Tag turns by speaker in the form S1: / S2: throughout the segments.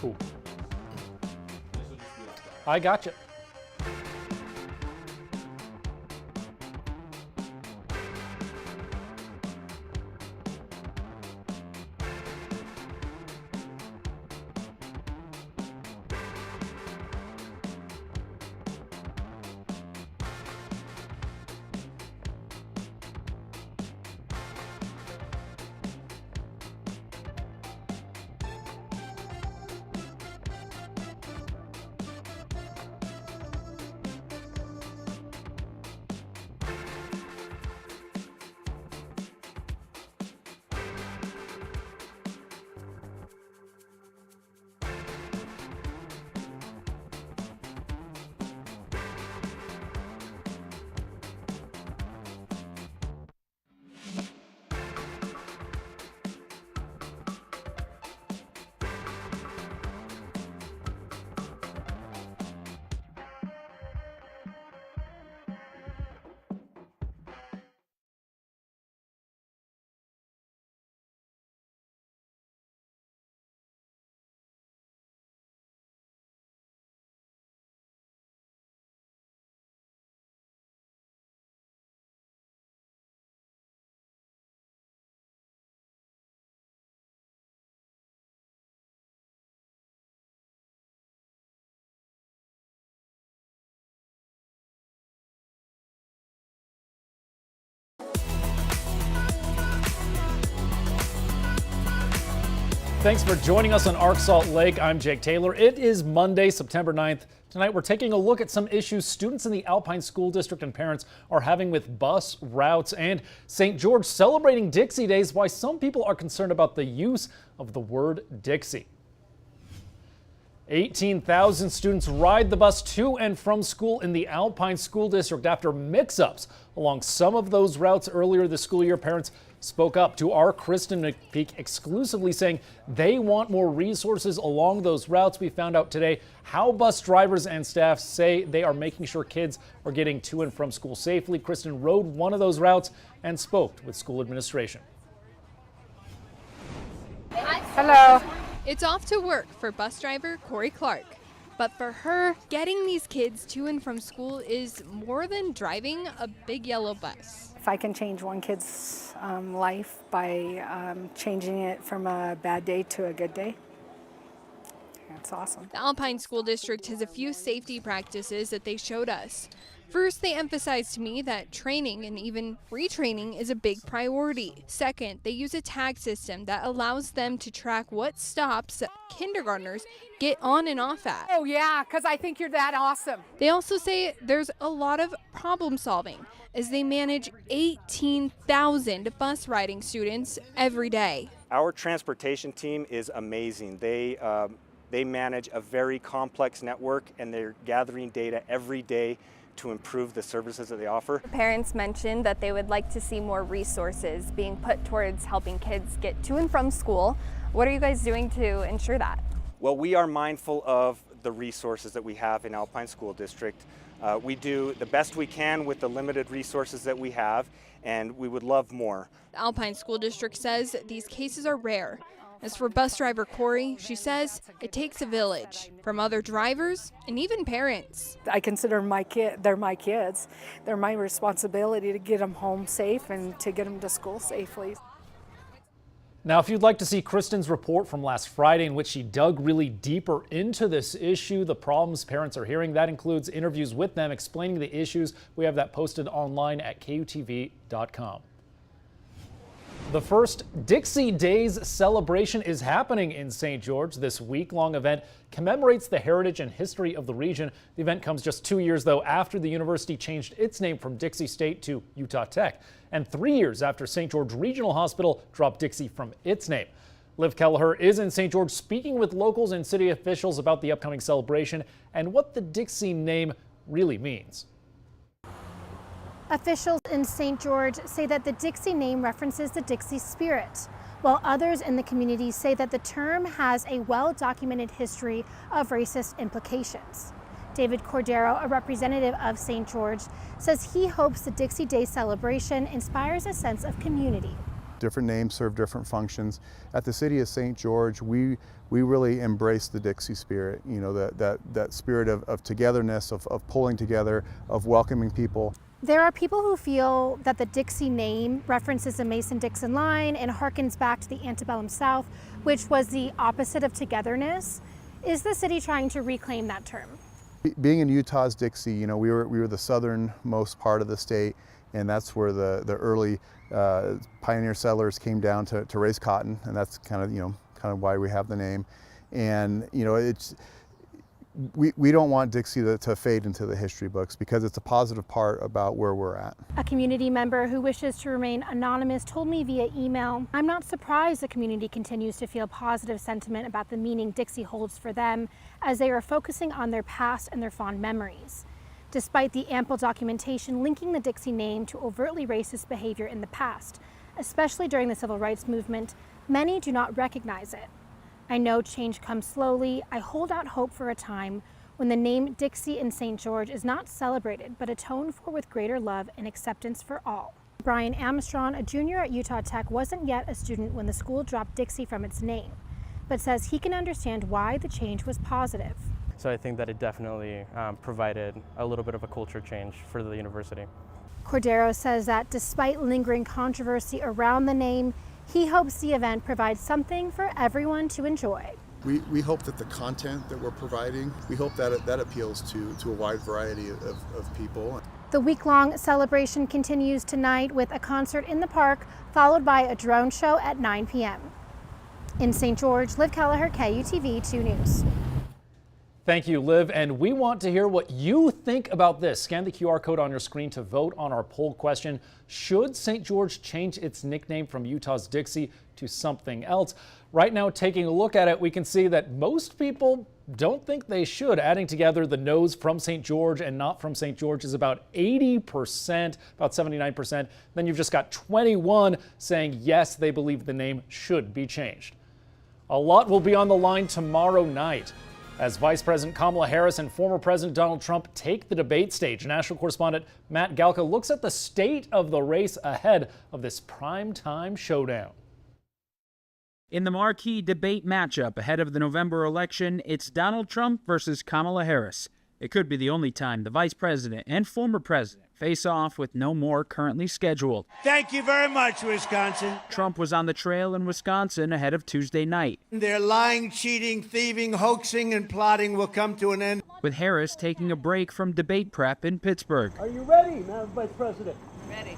S1: Cool. I gotcha. Thanks for joining us on Arc Salt Lake. I'm Jake Taylor. It is Monday, September 9th. Tonight, we're taking a look at some issues students in the Alpine School District and parents are having with bus routes, and St. George celebrating Dixie Days, why some people are concerned about the use of the word Dixie. 18,000 students ride the bus to and from school in the Alpine School District after mix-ups along some of those routes earlier this school year. Parents spoke up to our Kristen McPeak exclusively saying they want more resources along those routes. We found out today how bus drivers and staff say they are making sure kids are getting to and from school safely. Kristen rode one of those routes and spoke with school administration.
S2: Hello.
S3: It's off to work for bus driver Corey Clark. But for her, getting these kids to and from school is more than driving a big yellow bus.
S2: If I can change one kid's life by changing it from a bad day to a good day, that's awesome.
S3: The Alpine School District has a few safety practices that they showed us. First, they emphasized to me that training and even retraining is a big priority. Second, they use a tag system that allows them to track what stops kindergartners get on and off at.
S4: Oh yeah, because I think you're that awesome.
S3: They also say there's a lot of problem solving as they manage 18,000 bus riding students every day.
S5: Our transportation team is amazing. They manage a very complex network and they're gathering data every day to improve the services that they offer.
S6: Parents mentioned that they would like to see more resources being put towards helping kids get to and from school. What are you guys doing to ensure that?
S5: Well, we are mindful of the resources that we have in Alpine School District. We do the best we can with the limited resources that we have, and we would love more.
S3: The Alpine School District says these cases are rare. As for bus driver Corey, she says it takes a village from other drivers and even parents.
S2: I consider they're my kids. They're my responsibility to get them home safe and to get them to school safely.
S1: Now, if you'd like to see Kristen's report from last Friday in which she dug really deeper into this issue, the problems parents are hearing, that includes interviews with them explaining the issues. We have that posted online at KUTV.com. The first Dixie Days celebration is happening in St. George. This week-long event commemorates the heritage and history of the region. The event comes just 2 years, though, after the university changed its name from Dixie State to Utah Tech, and 3 years after St. George Regional Hospital dropped Dixie from its name. Liv Kelleher is in St. George speaking with locals and city officials about the upcoming celebration and what the Dixie name really means.
S7: Officials in St. George say that the Dixie name references the Dixie spirit, while others in the community say that the term has a well-documented history of racist implications. David Cordero, a representative of St. George, says he hopes the Dixie Day celebration inspires a sense of community.
S8: Different names serve different functions. At the City of St. George, we really embrace the Dixie spirit, you know, that spirit of togetherness, of pulling together, of welcoming people.
S7: There are people who feel that the Dixie name references the Mason-Dixon line and harkens back to the antebellum South, which was the opposite of togetherness. Is the city trying to reclaim that term?
S8: Being in Utah's Dixie, you know, we were the southernmost part of the state, and that's where the early pioneer settlers came down to raise cotton, and that's kind of why we have the name. And you know, we don't want Dixie to fade into the history books because it's a positive part about where we're at.
S7: A community member who wishes to remain anonymous told me via email, "I'm not surprised the community continues to feel positive sentiment about the meaning Dixie holds for them as they are focusing on their past and their fond memories. Despite the ample documentation linking the Dixie name to overtly racist behavior in the past, especially during the civil rights movement, many do not recognize it. I know change comes slowly. I hold out hope for a time when the name Dixie in St. George is not celebrated, but atoned for with greater love and acceptance for all." Brian Armstrong, a junior at Utah Tech, wasn't yet a student when the school dropped Dixie from its name, but says he can understand why the change was positive.
S9: So I think that it definitely provided a little bit of a culture change for the university.
S7: Cordero says that despite lingering controversy around the name, he hopes the event provides something for everyone to enjoy.
S8: We hope that the content that we're providing, we hope that that appeals to a wide variety of people.
S7: The week-long celebration continues tonight with a concert in the park, followed by a drone show at 9 p.m. In St. George, Liv Kelleher, KUTV 2 News.
S1: Thank you, Liv. And we want to hear what you think about this. Scan the QR code on your screen to vote on our poll question. Should St. George change its nickname from Utah's Dixie to something else? Right now, taking a look at it, we can see that most people don't think they should. Adding together the no's from St. George and not from St. George is about 80%, about 79%. Then you've just got 21 saying yes, they believe the name should be changed. A lot will be on the line tomorrow night as Vice President Kamala Harris and former President Donald Trump take the debate stage. National correspondent Matt Galka looks at the state of the race ahead of this primetime showdown.
S10: In the marquee debate matchup ahead of the November election, it's Donald Trump versus Kamala Harris. It could be the only time the vice president and former president face off with no more currently scheduled.
S11: Thank you very much, Wisconsin.
S10: Trump was on the trail in Wisconsin ahead of Tuesday night.
S11: Their lying, cheating, thieving, hoaxing, and plotting will come to an end.
S10: With Harris taking a break from debate prep in Pittsburgh.
S11: Are you ready, Madam Vice President?
S4: Ready.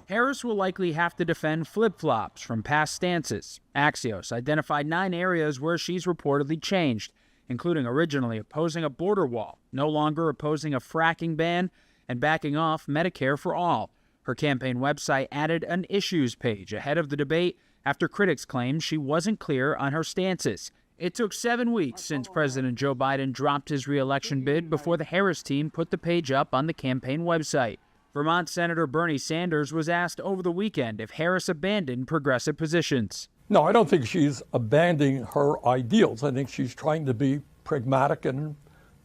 S10: Harris will likely have to defend flip-flops from past stances. Axios identified 9 areas where she's reportedly changed, including originally opposing a border wall, no longer opposing a fracking ban, and backing off Medicare for all. Her campaign website added an issues page ahead of the debate after critics claimed she wasn't clear on her stances. It took 7 weeks since President Joe Biden dropped his re-election bid before the Harris team put the page up on the campaign website. Vermont Senator Bernie Sanders was asked over the weekend if Harris abandoned progressive positions.
S12: No, I don't think she's abandoning her ideals. I think she's trying to be pragmatic and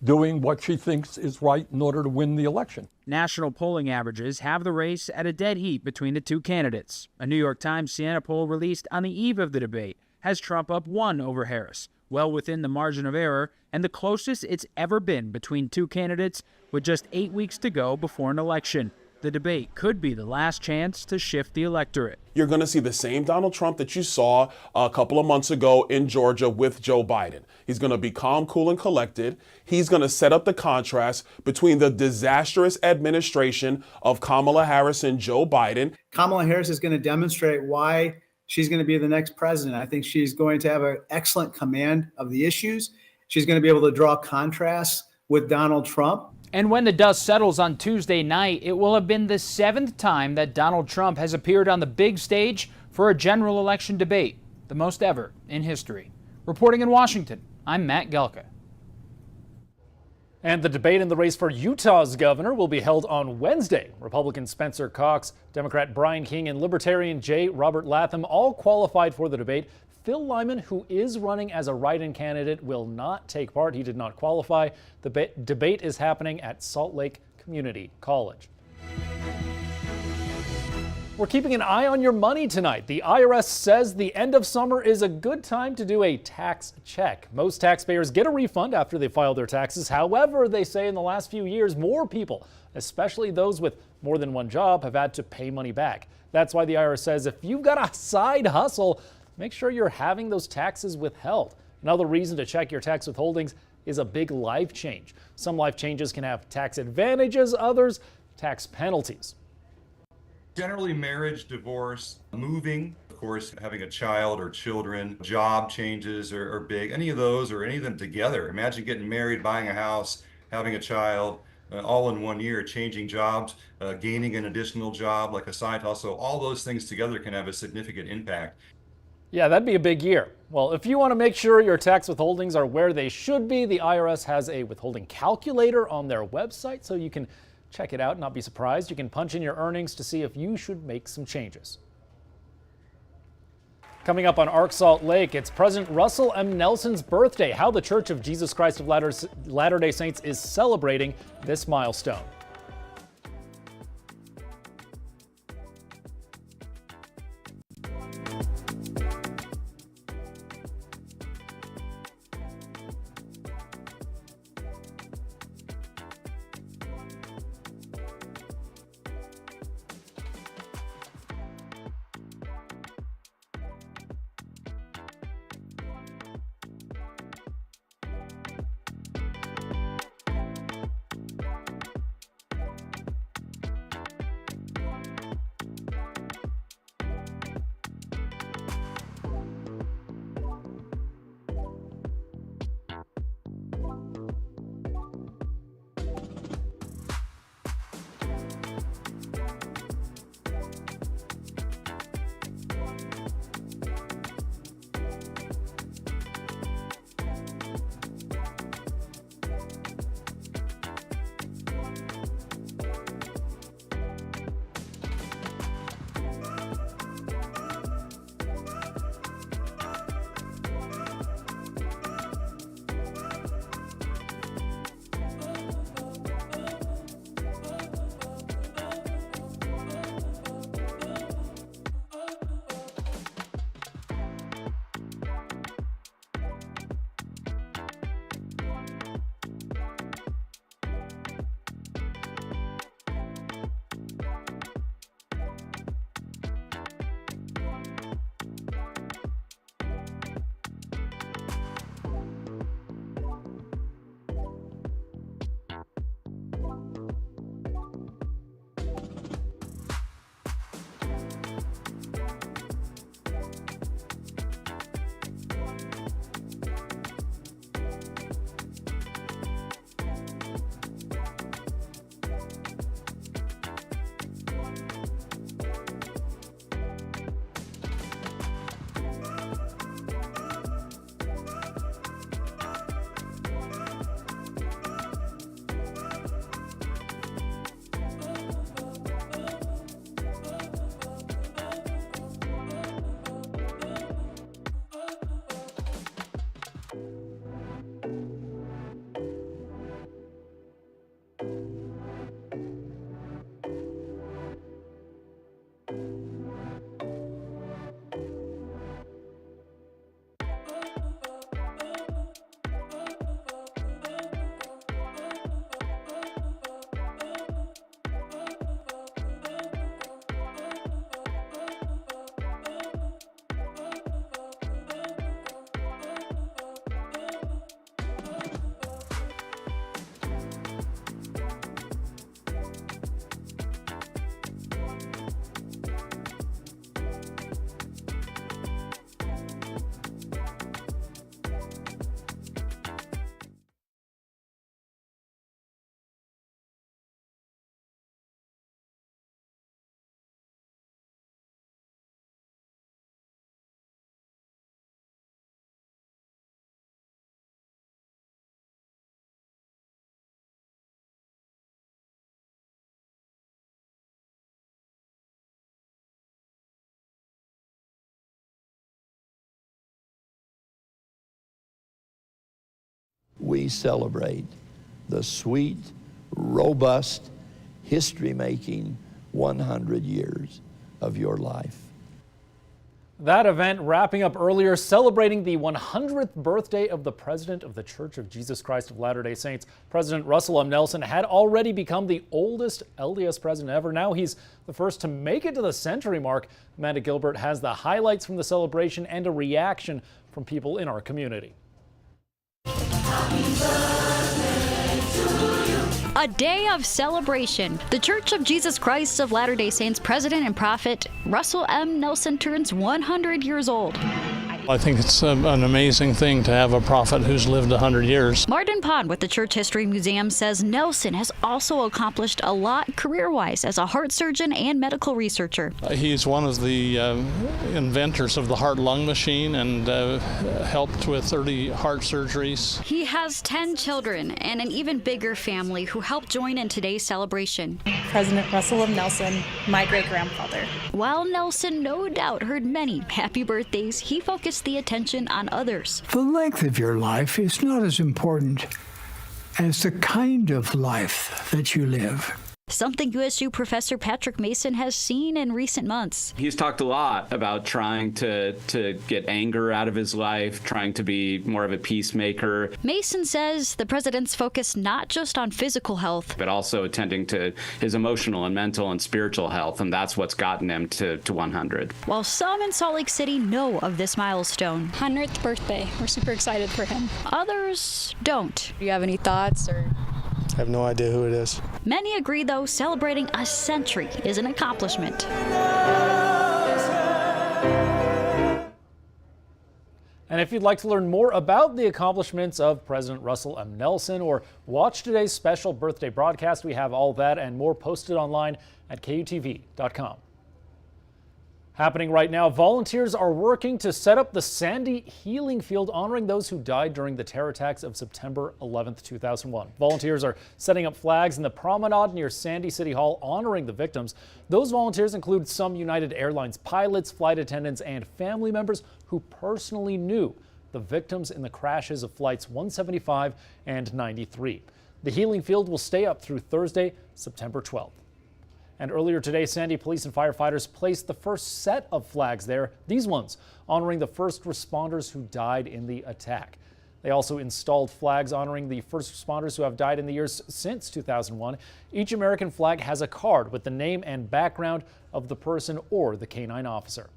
S12: doing what she thinks is right in order to win the election.
S10: National polling averages have the race at a dead heat between the two candidates. A New York Times Siena poll released on the eve of the debate has Trump up 1 over Harris, well within the margin of error and the closest it's ever been between two candidates with just 8 weeks to go before an election. The debate could be the last chance to shift the electorate.
S13: You're going to see the same Donald Trump that you saw a couple of months ago in Georgia with Joe Biden. He's going to be calm, cool, and collected. He's going to set up the contrast between the disastrous administration of Kamala Harris and Joe Biden.
S14: Kamala Harris is going to demonstrate why she's going to be the next president. I think she's going to have an excellent command of the issues. She's going to be able to draw contrasts with Donald Trump.
S10: And when the dust settles on Tuesday night, it will have been the 7th time that Donald Trump has appeared on the big stage for a general election debate, the most ever in history. Reporting in Washington, I'm Matt Galka.
S1: And the debate in the race for Utah's governor will be held on Wednesday. Republican Spencer Cox, Democrat Brian King, and Libertarian J. Robert Latham all qualified for the debate. Phil Lyman, who is running as a write-in candidate, will not take part. He did not qualify. The debate is happening at Salt Lake Community College. We're keeping an eye on your money tonight. The IRS says the end of summer is a good time to do a tax check. Most taxpayers get a refund after they file their taxes. However, they say in the last few years, more people, especially those with more than one job, have had to pay money back. That's why the IRS says if you've got a side hustle, make sure you're having those taxes withheld. Another reason to check your tax withholdings is a big life change. Some life changes can have tax advantages, others tax penalties.
S15: Generally, marriage, divorce, moving, of course, having a child or children, job changes are big. Any of those or any of them together. Imagine getting married, buying a house, having a child, all in 1 year, changing jobs, gaining an additional job like a side hustle. All those things together can have a significant impact.
S1: Yeah, that'd be a big year. Well, if you want to make sure your tax withholdings are where they should be, the IRS has a withholding calculator on their website, so you can check it out and not be surprised. You can punch in your earnings to see if you should make some changes. Coming up on Arc Salt Lake, it's President Russell M. Nelson's birthday. How the Church of Jesus Christ of Latter-day Saints is celebrating this milestone.
S16: We celebrate the sweet, robust, history-making 100 years of your life.
S1: That event wrapping up earlier, celebrating the 100th birthday of the president of the Church of Jesus Christ of Latter-day Saints. President Russell M. Nelson had already become the oldest LDS president ever. Now he's the first to make it to the century mark. Amanda Gilbert has the highlights from the celebration and a reaction from people in our community.
S17: A day of celebration. The Church of Jesus Christ of Latter-day Saints president and prophet Russell M. Nelson turns 100 years old.
S18: I think it's an amazing thing to have a prophet who's lived 100 years.
S17: Martin Pond with the Church History Museum says Nelson has also accomplished a lot career-wise as a heart surgeon and medical researcher.
S18: He's one of the inventors of the heart-lung machine and helped with 30 heart surgeries.
S17: He has 10 children and an even bigger family who helped join in today's celebration.
S19: President Russell M. Nelson, my great-grandfather.
S17: While Nelson no doubt heard many happy birthdays, he focused the attention on others.
S20: The length of your life is not as important as the kind of life that you live.
S17: Something USU Professor Patrick Mason has seen in recent months.
S21: He's talked a lot about trying to get anger out of his life, trying to be more of a peacemaker.
S17: Mason says the president's focus not just on physical health,
S21: but also attending to his emotional and mental and spiritual health, and that's what's gotten him to 100.
S17: While some in Salt Lake City know of this milestone.
S22: 100th birthday. We're super excited for him.
S17: Others don't.
S22: Do you have any thoughts or?
S23: I have no idea who it is.
S17: Many agree, though, celebrating a century is an accomplishment.
S1: And if you'd like to learn more about the accomplishments of President Russell M. Nelson or watch today's special birthday broadcast, we have all that and more posted online at KUTV.com. Happening right now, volunteers are working to set up the Sandy Healing Field, honoring those who died during the terror attacks of September 11th, 2001. Volunteers are setting up flags in the promenade near Sandy City Hall, honoring the victims. Those volunteers include some United Airlines pilots, flight attendants, and family members who personally knew the victims in the crashes of flights 175 and 93. The Healing Field will stay up through Thursday, September 12th. And earlier today, Sandy police and firefighters placed the first set of flags there, these ones honoring the first responders who died in the attack. They also installed flags honoring the first responders who have died in the years since 2001. Each American flag has a card with the name and background of the person or the canine officer.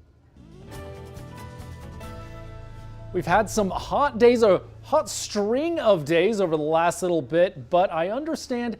S1: We've had some hot days, a hot string of days over the last little bit, but I understand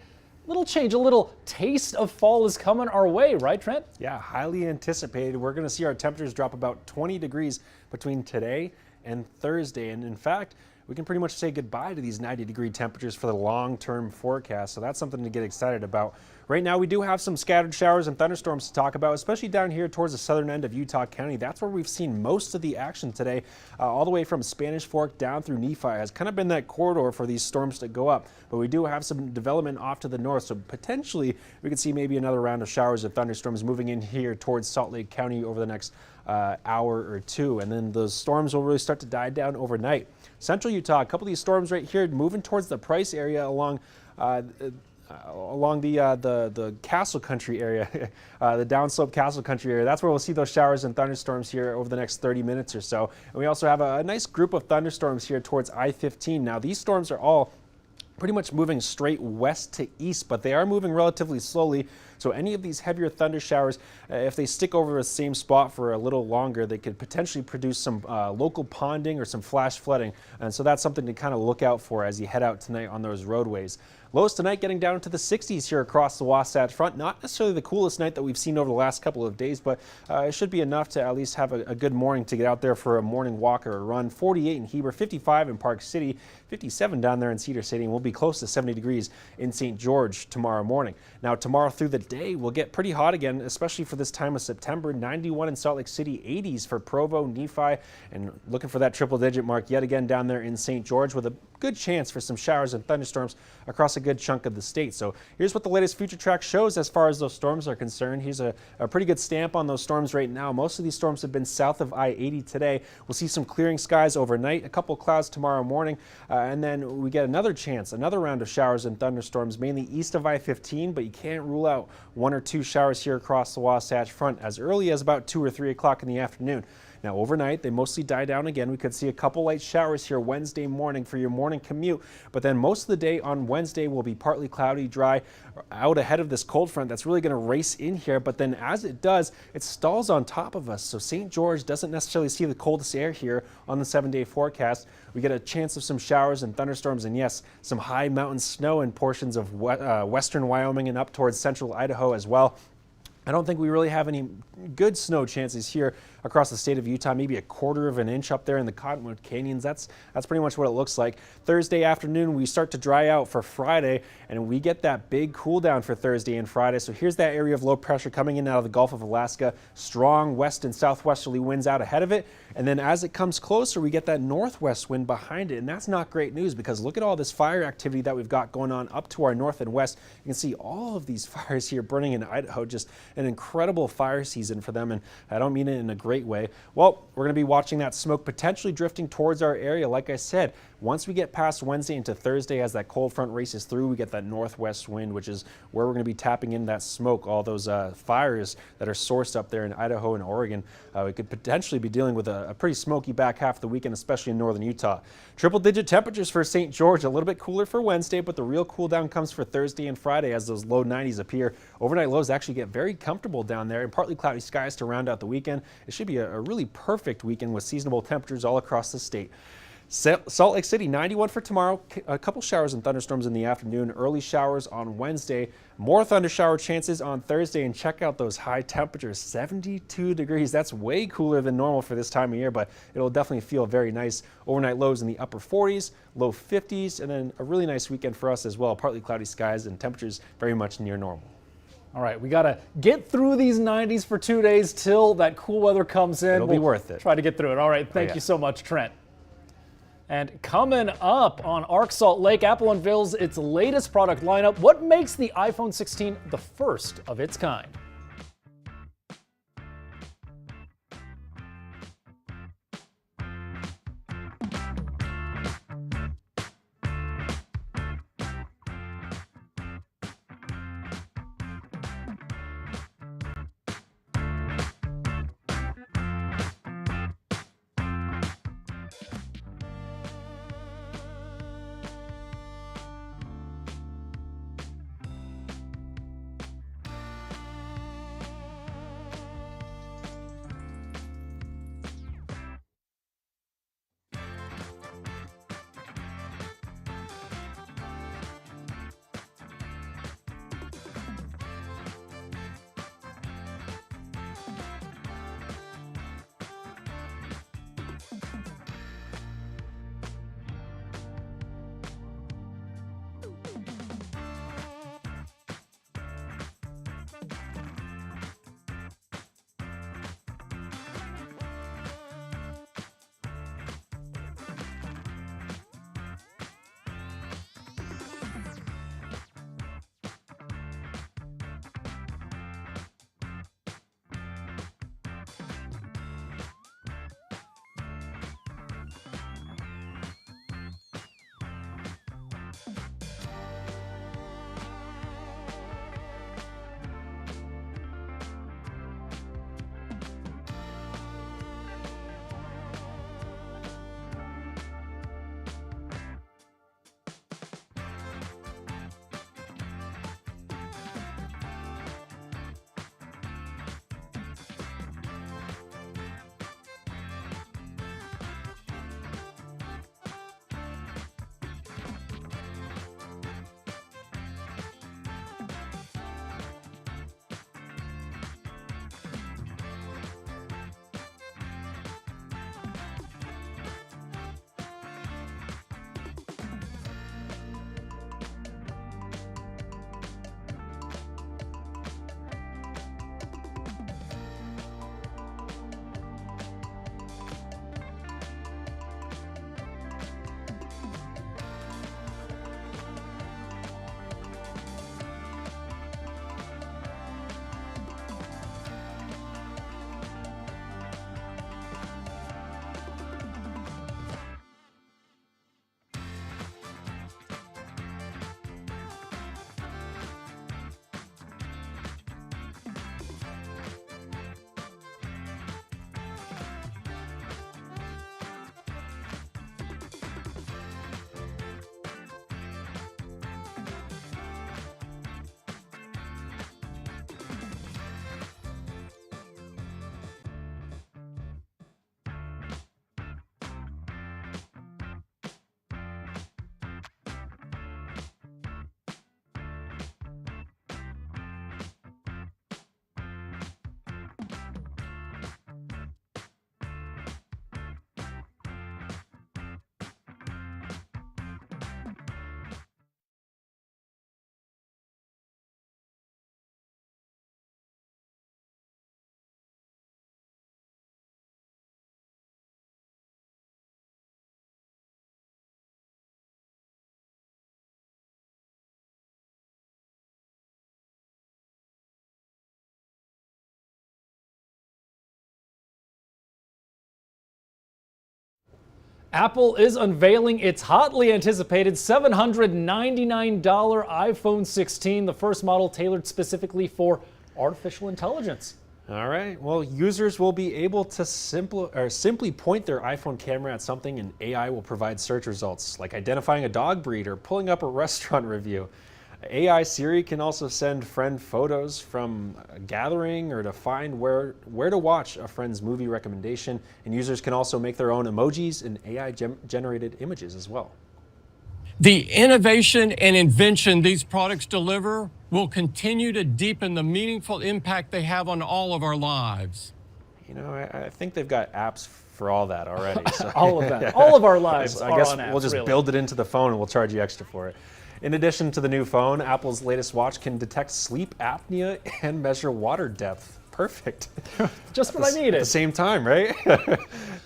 S1: little change, a little taste of fall is coming our way, right, Trent?
S24: Yeah, highly anticipated. We're going to see our temperatures drop about 20 degrees between today and Thursday. And in fact, we can pretty much say goodbye to these 90-degree temperatures for the long-term forecast. So that's something to get excited about. Right now, we do have some scattered showers and thunderstorms to talk about, especially down here towards the southern end of Utah County. That's where we've seen most of the action today, all the way from Spanish Fork down through Nephi. Has kind of been that corridor for these storms to go up. But we do have some development off to the north, so potentially we could see maybe another round of showers and thunderstorms moving in here towards Salt Lake County over the next hour or two. And then those storms will really start to die down overnight. Central Utah, a couple of these storms right here moving towards the Price area along the Castle Country area, the downslope Castle Country area. That's where we'll see those showers and thunderstorms here over the next 30 minutes or so. And we also have a nice group of thunderstorms here towards I-15. Now, these storms are all pretty much moving straight west to east, but they are moving relatively slowly. So any of these heavier thunder showers, if they stick over the same spot for a little longer, they could potentially produce some local ponding or some flash flooding. And so that's something to kind of look out for as you head out tonight on those roadways. Lows tonight getting down into the 60s here across the Wasatch Front. Not necessarily the coolest night that we've seen over the last couple of days, but it should be enough to at least have a good morning to get out there for a morning walk or a run. 48 in Heber, 55 in Park City, 57 down there in Cedar City, and we'll be close to 70 degrees in St. George tomorrow morning. Now, tomorrow through the day, we'll get pretty hot again, especially for this time of September. 91 in Salt Lake City, 80s for Provo, Nephi, and looking for that triple-digit mark yet again down there in St. George with a good chance for some showers and thunderstorms across a good chunk of the state. So here's what the latest future track shows as far as those storms are concerned. Here's a pretty good stamp on those storms right now. Most of these storms have been south of I-80 today. We'll see some clearing skies overnight, a couple clouds tomorrow morning, and then we get another round of showers and thunderstorms, mainly east of I-15, but you can't rule out 1 or 2 showers here across the Wasatch Front as early as about 2 or 3 o'clock in the afternoon. Now overnight, they mostly die down again. We could see a couple light showers here Wednesday morning for your morning commute, but then most of the day on Wednesday will be partly cloudy, dry, out ahead of this cold front that's really going to race in here, but then as it does, it stalls on top of us. So St. George doesn't necessarily see the coldest air here on the 7-day forecast. We get a chance of some showers and thunderstorms, and yes, some high mountain snow in portions of western Wyoming and up towards central Idaho as well. I don't think we really have any good snow chances here across the state of Utah, maybe a 1/4 of an inch up there in the Cottonwood Canyons. That's pretty much what it looks like. Thursday afternoon, we start to dry out for Friday, and we get that big cool down for Thursday and Friday. So here's that area of low pressure coming in out of the Gulf of Alaska. Strong west and southwesterly winds out ahead of it. And then as it comes closer, we get that northwest wind behind it. And that's not great news because look at all this fire activity that we've got going on up to our north and west. You can see all of these fires here burning in Idaho, just an incredible fire season for them. And I don't mean it in a great way. Well, we're going to be watching that smoke potentially drifting towards our area. Like I said, once we get past Wednesday into Thursday, as that cold front races through, we get that northwest wind, which is where we're going to be tapping in that smoke, all those fires that are sourced up there in Idaho and Oregon. We could potentially be dealing with a pretty smoky back half of the weekend, especially in northern Utah. Triple-digit temperatures for St. George, a little bit cooler for Wednesday, but the real cool down comes for Thursday and Friday as those low 90s appear. Overnight lows actually get very comfortable down there and partly cloudy skies to round out the weekend. It should be a really perfect weekend with seasonable temperatures all across the state. Salt Lake City, 91 for tomorrow. A couple showers and thunderstorms in the afternoon. Early showers on Wednesday. More thunder shower chances on Thursday. And check out those high temperatures, 72 degrees. That's way cooler than normal for this time of year, but it'll definitely feel very nice. Overnight lows in the upper 40s, low 50s, and then a really nice weekend for us as well. Partly cloudy skies and temperatures very much near normal.
S1: All right, we got to get through these 90s for 2 days till that cool weather comes in.
S24: It'll be worth it.
S1: Try to get through it. All right, thank you so much, Trent. And coming up on Arc Salt Lake, Apple unveils its latest product lineup. What makes the iPhone 16 the first of its kind? Apple is unveiling its hotly anticipated $799 iPhone 16, the first model tailored specifically for artificial intelligence.
S24: All right. Well, users will be able to simply point their iPhone camera at something and AI will provide search results, like identifying a dog breed or pulling up a restaurant review. AI Siri can also send friend photos from a gathering or to find where to watch a friend's movie recommendation. And users can also make their own emojis and AI-generated images as well.
S2: The innovation and invention these products deliver will continue to deepen the meaningful impact they have on all of our lives.
S24: You know, I think they've got apps for all that already. So.
S1: All of that. All of our lives
S24: I guess
S1: are on apps,
S24: we'll just
S1: really.
S24: build it into the phone and we'll charge you extra for it. In addition to the new phone, Apple's latest watch can detect sleep apnea and measure water depth. Perfect.
S1: Just what I needed.
S24: At the same time, right? The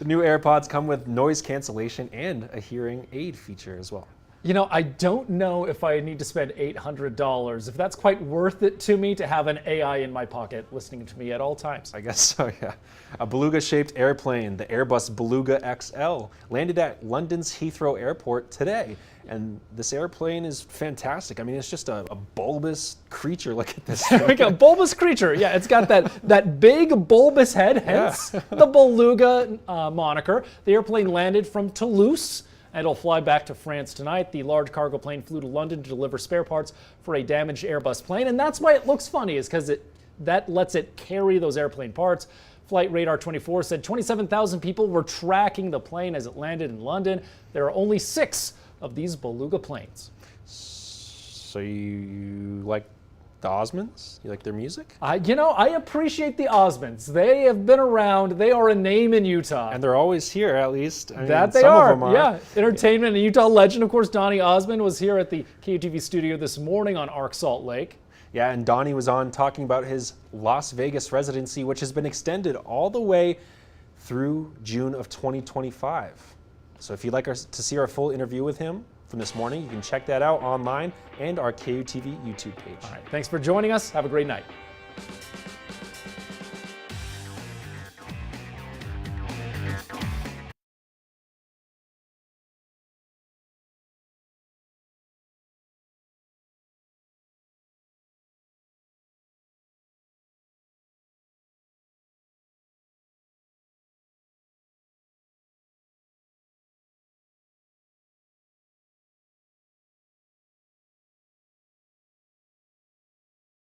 S24: new AirPods come with noise cancellation and a hearing aid feature as well.
S1: You know, I don't know if I need to spend $800, if that's quite worth it to me to have an AI in my pocket listening to me at all times.
S24: I guess so, yeah. A beluga-shaped airplane, the Airbus Beluga XL, landed at London's Heathrow Airport today. And this airplane is fantastic. I mean, it's just a bulbous creature. Look at this.
S1: Like a bulbous creature. Yeah, it's got that big bulbous head, hence the Beluga moniker. The airplane landed from Toulouse. And it'll fly back to France tonight. The large cargo plane flew to London to deliver spare parts for a damaged Airbus plane. And that's why it looks funny, is because that lets it carry those airplane parts. Flight Radar 24 said 27,000 people were tracking the plane as it landed in London. There are only 6 of these Beluga planes.
S24: So you like the Osmonds? You like their music?
S1: You know, I appreciate the Osmonds. They have been around. They are a name in Utah.
S24: And they're always here, at least. I mean,
S1: that they
S24: some
S1: are.
S24: of them are.
S1: Yeah, entertainment and Utah legend. Of course, Donny Osmond was here at the KUTV studio this morning on Arc Salt Lake.
S24: Yeah, and Donny was on talking about his Las Vegas residency, which has been extended all the way through June of 2025. So if you'd like to see our full interview with him from this morning, you can check that out online and our KUTV YouTube page.
S1: All right, thanks for joining us. Have a great night.